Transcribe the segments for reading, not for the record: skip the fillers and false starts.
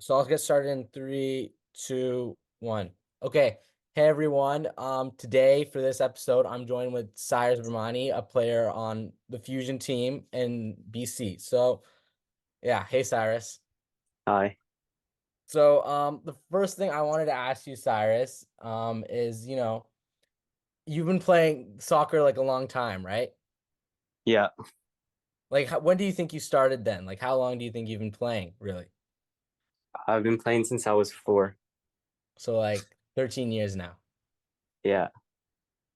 So I'll get started in three, two, one. Okay. Hey everyone. Today for this episode, I'm joined with Cyrus Bhimani, a player on the Fusion team in BC. So yeah, hey Cyrus. Hi. So the first thing I wanted to ask you, Cyrus, is you've been playing soccer like a long time, right? Yeah, Like when do you think you started then? Like how long do you think you've been playing, really? I've been playing since I was 4. So like 13 years now. Yeah.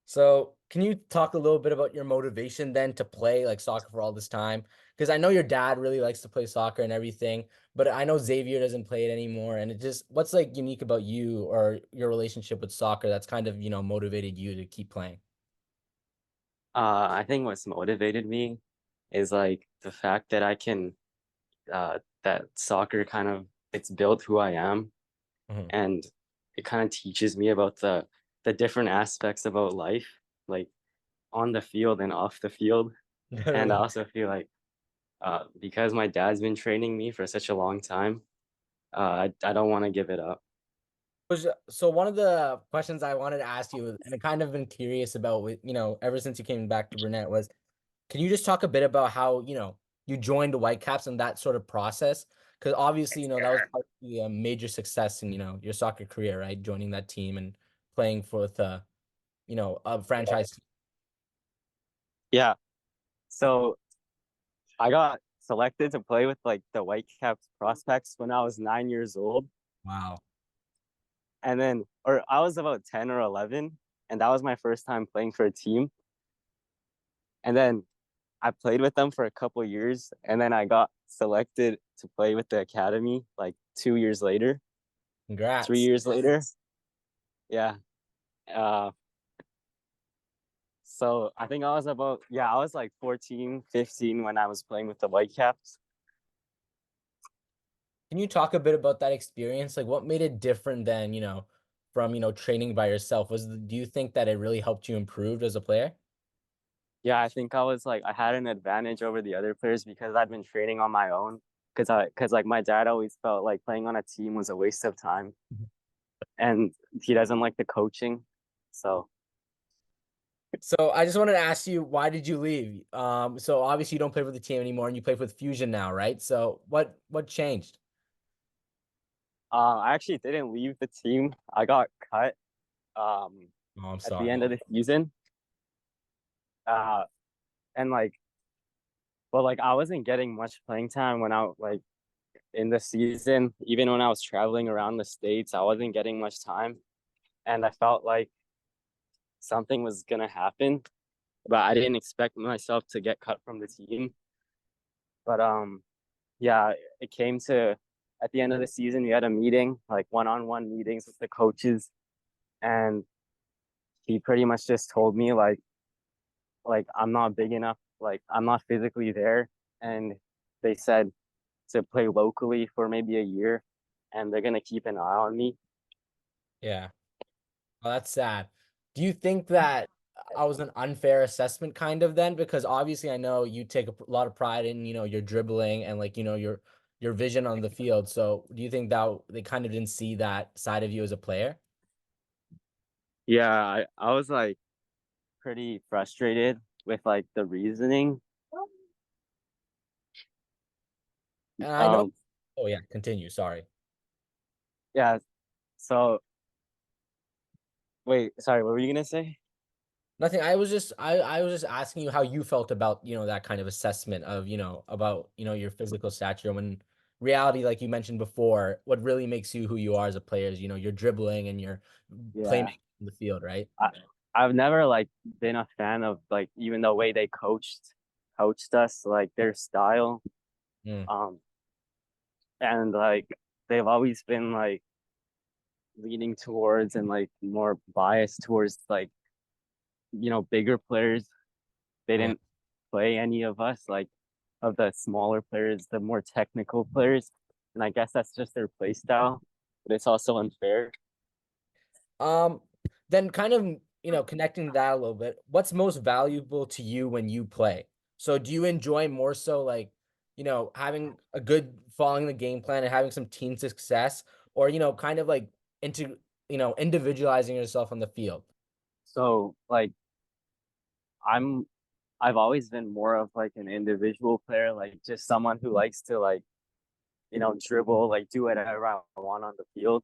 So, can you talk a little bit about your motivation then to play like soccer for all this time? Because I know your dad really likes to play soccer and everything, but I know Xavier doesn't play it anymore. And it just, what's like unique about you or your relationship with soccer that's kind of, motivated you to keep playing? I think what's motivated me is like the fact that I can that soccer kind of it's built who I am, Mhm. and it kind of teaches me about the different aspects about life, like on the field and off the field. And I Literally. also feel like because my dad's been training me for such a long time, I don't want to give it up. So one of the questions I wanted to ask you, and I kind of been curious about with, ever since you came back to Brunette was, can you just talk a bit about how, you joined the Whitecaps and that sort of process? Because obviously, that was probably a major success in, your soccer career, right? Joining that team and playing for the, a franchise. Yeah. So I got selected to play with like the Whitecaps prospects when I was 9 years old. Wow. And then, or I was about 10 or 11. And that was my first time playing for a team. And then I played with them for a couple years. And then I got selected to play with the academy like 2 years later, three Congrats. years later. Yeah. Uh, so I think I was about, yeah, I was like 14, 15 when I was playing with the Whitecaps. Can you talk a bit about that experience? Like what made it different than, from, training by yourself? Do you think that it really helped you improve as a player? Yeah, I think I was like I had an advantage over the other players because I'd been training on my own. Because like my dad always felt like playing on a team was a waste of time, and he doesn't like the coaching. So So I just wanted to ask you, why did you leave? So obviously you don't play for the team anymore and you play for the Fusion now, right? So what changed? I actually didn't leave the team. I got cut um Oh, I'm at the end of sorry. the season. Uh, and like, but like I wasn't getting much playing time when I like in the season. Even when I was traveling around the states, I wasn't getting much time, and I felt like something was gonna happen, but I didn't expect myself to get cut from the team. But yeah, it came to at the end of the season, we had a meeting, like one-on-one meetings with the coaches, and he pretty much just told me like I'm not big enough, like I'm not physically there, and they said to play locally for maybe a year, and they're gonna keep an eye on me. Yeah. Oh, that's sad. Do you think that I was an unfair assessment kind of then? Because obviously I know you take a lot of pride in, your dribbling and like, your vision on the field. So do you think that they kind of didn't see that side of you as a player? Yeah, I was like pretty frustrated with like the reasoning. And I know, Um, oh yeah, continue. Sorry. yeah, so wait, sorry, what were you gonna say? Nothing. I was just asking you how you felt about, that kind of assessment of, about, your physical stature when reality, like you mentioned before, what really makes you who you are as a player is, your dribbling and your Yeah. playmaking in the field, right? I, I've never like been a fan of like even the way they coached us, like their style. Mm, Um, and like they've always been like leaning towards and like more biased towards like, bigger players. They yeah. didn't play any of us, like of the smaller players, the more technical players. And I guess that's just their play style, but it's also unfair. Um, then kind of, connecting that a little bit, what's most valuable to you when you play? So do you enjoy more so like having a good following the game plan and having some team success, or kind of like into individualizing yourself on the field? So like I'm I've always been more of like an individual player, like just someone who likes to like, dribble, like do whatever I want on the field.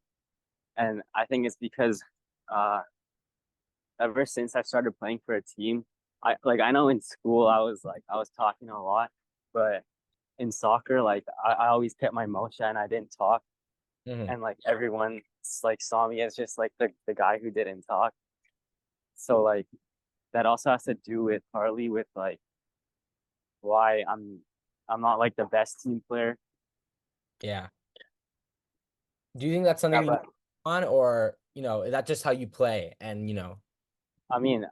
And I think it's because uh ever since I started playing for a team, I know in school I was talking a lot, but in soccer, like I always kept my mouth shut and I didn't talk. Hmm. And like everyone like saw me as just like the guy who didn't talk. So like that also has to do with partly with like why I'm not like the best team player. Yeah. Do you think that's Yeah, something you need but to work on, or is that just how you play? And I mean,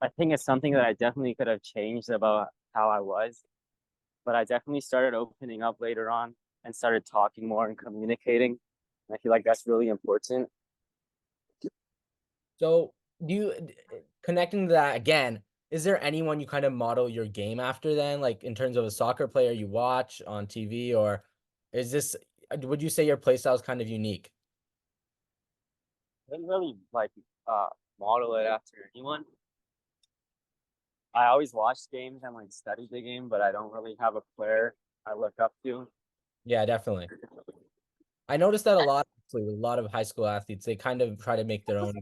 I think it's something that I definitely could have changed about how I was, but I definitely started opening up later on and started talking more and communicating. And I feel like that's really important. so do you connecting to that again? Is there anyone you kind of model your game after then, like in terms of a soccer player you watch on TV, or is this? Would you say your play style is kind of unique? I didn't really like uh model it after anyone. I always watch games and like study the game, but I don't really have a player I look up to. Yeah, definitely. I noticed that a lot actually with a lot of high school athletes. They kind of try to make their own.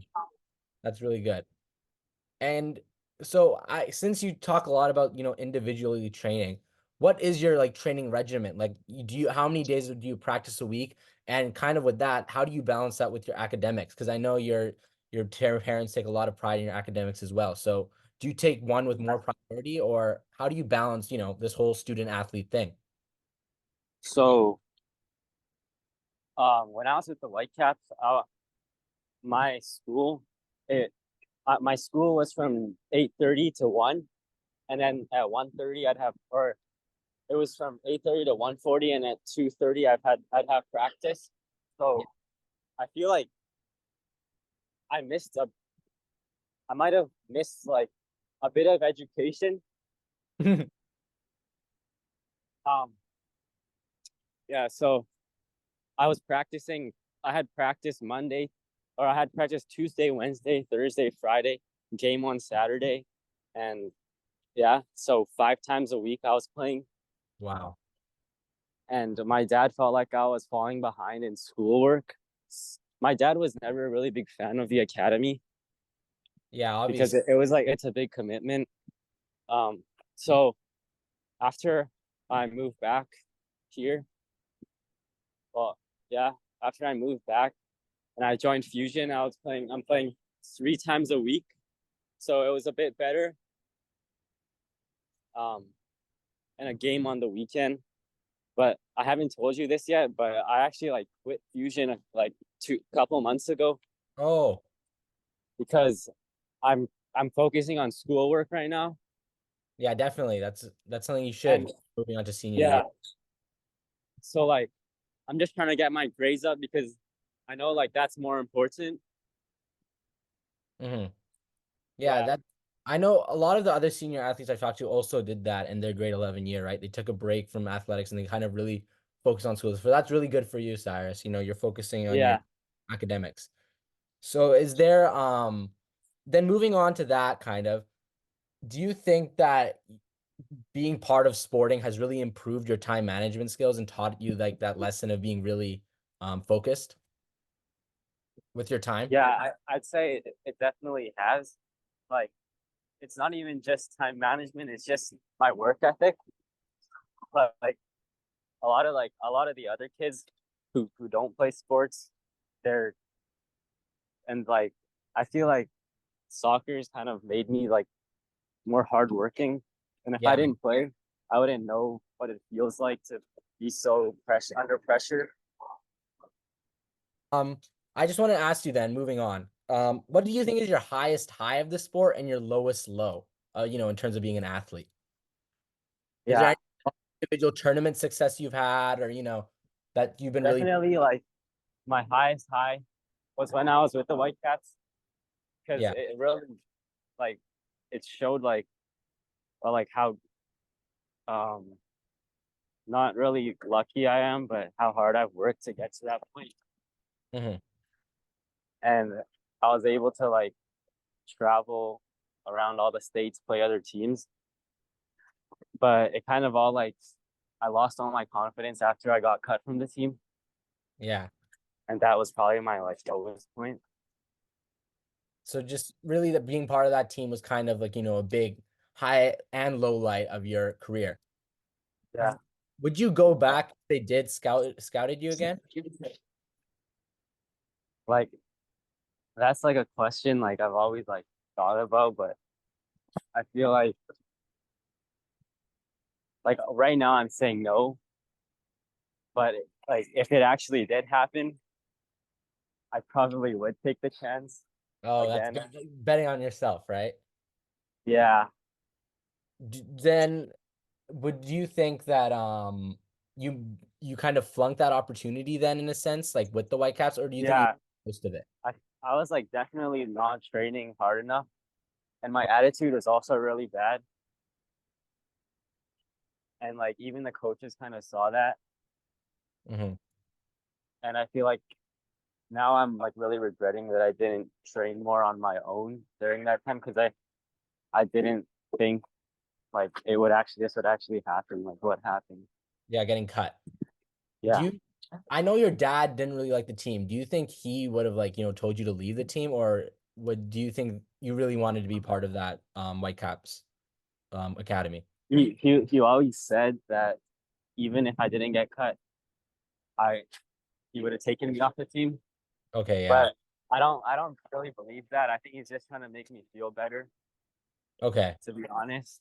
That's really good. And so since you talk a lot about, individually training, what is your like training regimen? Like how many days do you practice a week? And kind of with that, how do you balance that with your academics? Because I know your parents take a lot of pride in your academics as well. So do you take one with more priority, or how do you balance, this whole student athlete thing? So when I was with the Whitecaps, my school it my school was from 8:30 to 1, and then at 1:30 I'd have or it was from 8:30 to 1:40, and at 2:30 I'd have practice. So I feel like I missed a I might have missed like a bit of education. Yeah. Um yeah, so I was practicing I had practice Monday, or I had practice Tuesday, Wednesday, Thursday, Friday, game on Saturday. And yeah, so 5 times a week I was playing. Wow. And my dad felt like I was falling behind in schoolwork. My dad was never a really big fan of the academy Yeah, because obviously. it was like it's a big commitment. So after I moved back here, well, yeah, after I moved back and I joined Fusion, I'm playing 3 times a week. So it was a bit better. Um, and a game on the weekend. But I haven't told you this yet, but I actually like quit Fusion like two couple months ago Oh, because I'm I'm focusing on schoolwork right now. yeah, definitely. That's something you should And moving on to senior year. yeah, so like I'm just trying to get my grades up because I know like that's more important. Hmm. Yeah, Yeah. that I know a lot of the other senior athletes I talked to also did that in their grade 11 year, right? They took a break from athletics and they kind of really focused on schools. So that's really good for you, Cyrus. You're focusing on your Yeah. academics. So is there then moving on to that kind of, do you think that being part of sporting has really improved your time management skills and taught you like that lesson of being really focused with your time? Yeah, I'd say it definitely has. Like it's not even just time management, it's just my work ethic. But like a lot of the other kids who don't play sports, they're and like I feel like soccer's kind of made me like more hardworking. And if I Yeah. didn't play, I wouldn't know what it feels like to be so under pressure. Um, I just want to ask you then, moving on. What do you think is your highest high of the sport and your lowest low? In terms of being an athlete. Is there Yeah, any individual tournament success you've had, or that you've been really? definitely like my highest high was when I was with the Whitecaps because Yeah. it really like it showed like well like how um not really lucky I am, but how hard I've worked to get to that point. Hmm. And I was able to like travel around all the states, play other teams. But it kind of all like I lost all my confidence after I got cut from the team. Yeah. And that was probably my like lowest point. So just really that being part of that team was kind of like, a big high and low light of your career. Yeah. Would you go back if they did scouted you again? Like that's like a question like I've always like thought about, but I feel like right now I'm saying no, but like if it actually did happen, I probably would take the chance Oh, that's again. good. Betting on yourself, right? Yeah. Then would you think that you kind of flunked that opportunity then in a sense, like with the Whitecaps, or do you think you Yeah. made most of it? I I was like definitely not training hard enough and my attitude was also really bad. And like even the coaches kind of saw that. Hmm. And I feel like now I'm like really regretting that I didn't train more on my own during that time because I didn't think like this would actually happen, like what happened. Yeah, getting cut. Do Yeah. you? I know your dad didn't really like the team. Do you think he would have like told you to leave the team, or would do you think you really wanted to be part of that Whitecaps academy? He always said that even if I didn't get cut, I he would have taken me off the team. Okay, yeah. But I don't really believe that. I think he's just trying to make me feel better, Okay. to be honest.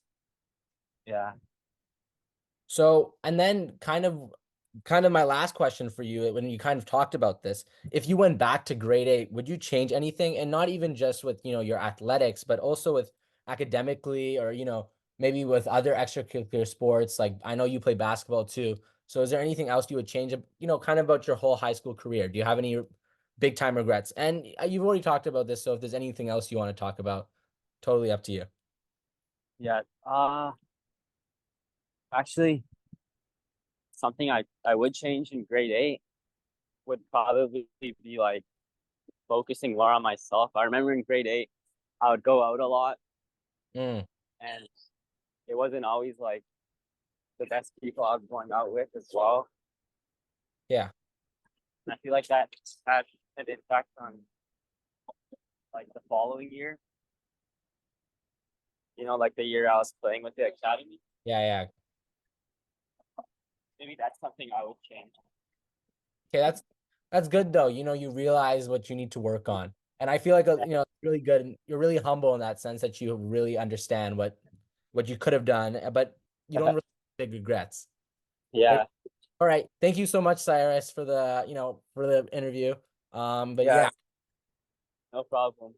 Yeah. So, and then kind of my last question for you, when you kind of talked about this, if you went back to grade eight, would you change anything? And not even just with, your athletics, but also with academically or, maybe with other extracurricular sports. Like I know you play basketball too. So is there anything else you would change, kind of about your whole high school career? Do you have any big time regrets? And you've already talked about this. So if there's anything else you want to talk about, totally up to you. Yeah. Actually, something I would change in grade eight would probably be like focusing more on myself. I remember in grade eight, I would go out a lot Mm, and it wasn't always like the best people I was going out with as well. yeah. And I feel like that had an impact on like the following year, like the year I was playing with the academy. Yeah. Yeah. Maybe that's something I would change. Okay, that's good though. You realize what you need to work on. And I feel like it's really good. And you're really humble in that sense that you really understand what you could have done, but you don't really have big regrets. But Yeah, all right, thank you so much, Cyrus, for the interview. But yeah, yeah. no problem.